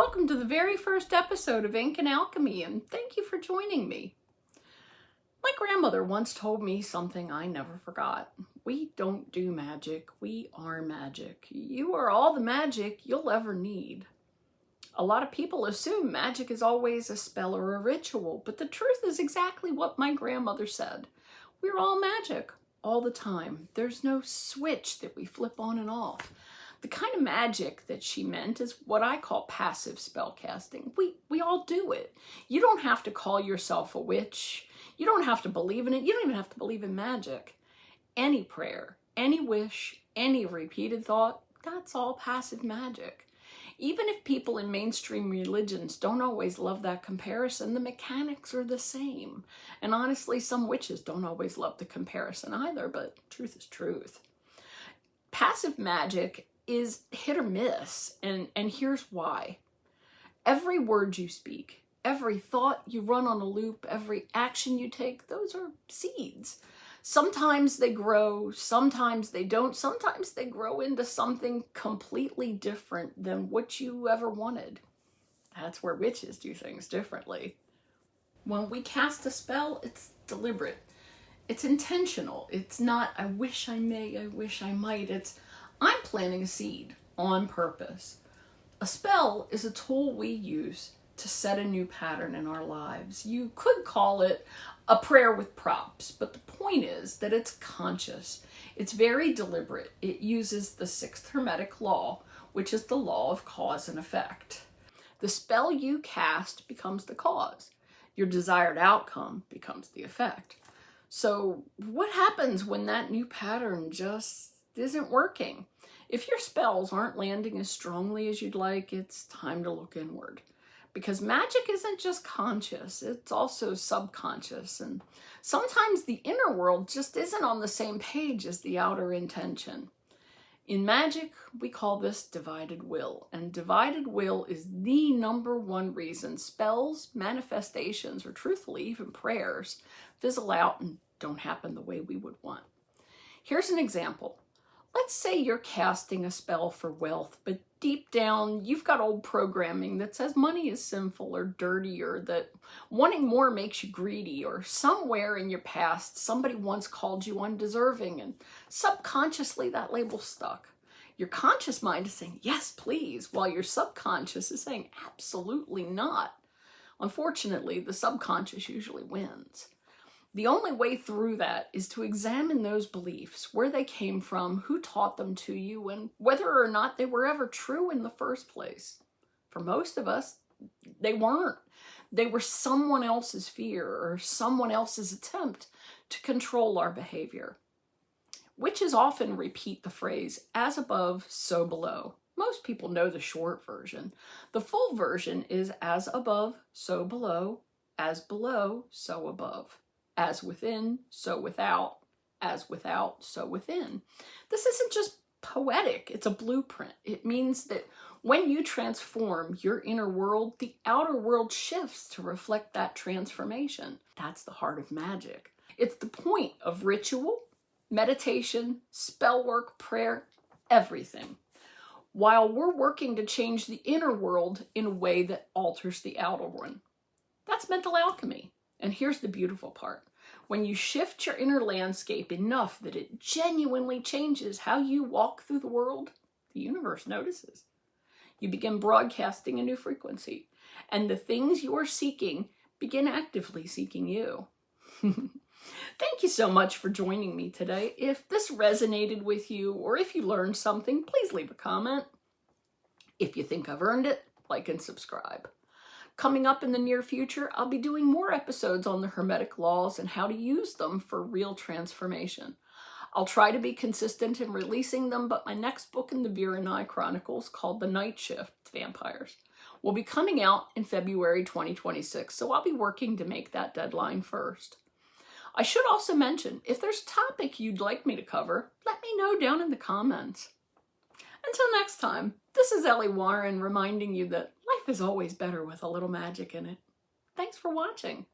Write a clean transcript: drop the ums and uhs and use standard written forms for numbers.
Welcome to the very first episode of Ink Alchemy, and thank you for joining me. My grandmother once told me something I never forgot. We don't do magic, we are magic. You are all the magic you'll ever need. A lot of people assume magic is always a spell or a ritual, but the truth is exactly what my grandmother said. We're all magic all the time. There's no switch that we flip on and off. The kind of magic that she meant is what I call passive spell casting. We all do it. You don't have to call yourself a witch. You don't have to believe in it. You don't even have to believe in magic. Any prayer, any wish, any repeated thought, that's all passive magic. Even if people in mainstream religions don't always love that comparison, the mechanics are the same. And honestly, some witches don't always love the comparison either, but truth is truth. Passive magic is hit or miss, and here's why. Every word you speak, every thought you run on a loop, every action you take, those are seeds. Sometimes they grow, sometimes they don't, sometimes they grow into something completely different than what you ever wanted. That's where witches do things differently. When we cast a spell, it's deliberate. It's intentional. It's not, I wish I may, I wish I might. It's, I'm planting a seed on purpose. A spell is a tool we use to set a new pattern in our lives. You could call it a prayer with props, but the point is that it's conscious. It's very deliberate. It uses the sixth Hermetic law, which is the law of cause and effect. The spell you cast becomes the cause. Your desired outcome becomes the effect. So what happens when that new pattern just isn't working? If your spells aren't landing as strongly as you'd like, it's time to look inward. Because magic isn't just conscious, it's also subconscious. And sometimes the inner world just isn't on the same page as the outer intention. In magic, we call this divided will. And divided will is the number one reason spells, manifestations, or truthfully even prayers fizzle out and don't happen the way we would want. Here's an example. Let's say you're casting a spell for wealth, but deep down you've got old programming that says money is sinful or dirty, or that wanting more makes you greedy, or somewhere in your past somebody once called you undeserving and subconsciously that label's stuck. Your conscious mind is saying, yes, please, while your subconscious is saying, absolutely not. Unfortunately, the subconscious usually wins. The only way through that is to examine those beliefs, where they came from, who taught them to you, and whether or not they were ever true in the first place. For most of us, they weren't. They were someone else's fear or someone else's attempt to control our behavior. Witches often repeat the phrase, as above, so below. Most people know the short version. The full version is as above, so below, as below, so above. As within, so without, as without, so within. This isn't just poetic, it's a blueprint. It means that when you transform your inner world, the outer world shifts to reflect that transformation. That's the heart of magic. It's the point of ritual, meditation, spell work, prayer, everything. While we're working to change the inner world in a way that alters the outer one. That's mental alchemy. And here's the beautiful part. When you shift your inner landscape enough that it genuinely changes how you walk through the world, the universe notices. You begin broadcasting a new frequency, and the things you are seeking begin actively seeking you. Thank you so much for joining me today. If this resonated with you, or if you learned something, please leave a comment. If you think I've earned it, like and subscribe. Coming up in the near future, I'll be doing more episodes on the Hermetic laws and how to use them for real transformation. I'll try to be consistent in releasing them, but my next book in the Virenai Chronicles, called The Night Shift Vampires, will be coming out in February 2026, so I'll be working to make that deadline first. I should also mention, if there's a topic you'd like me to cover, let me know down in the comments. Until next time, this is Ellie Warren reminding you that life is always better with a little magic in it. Thanks for watching.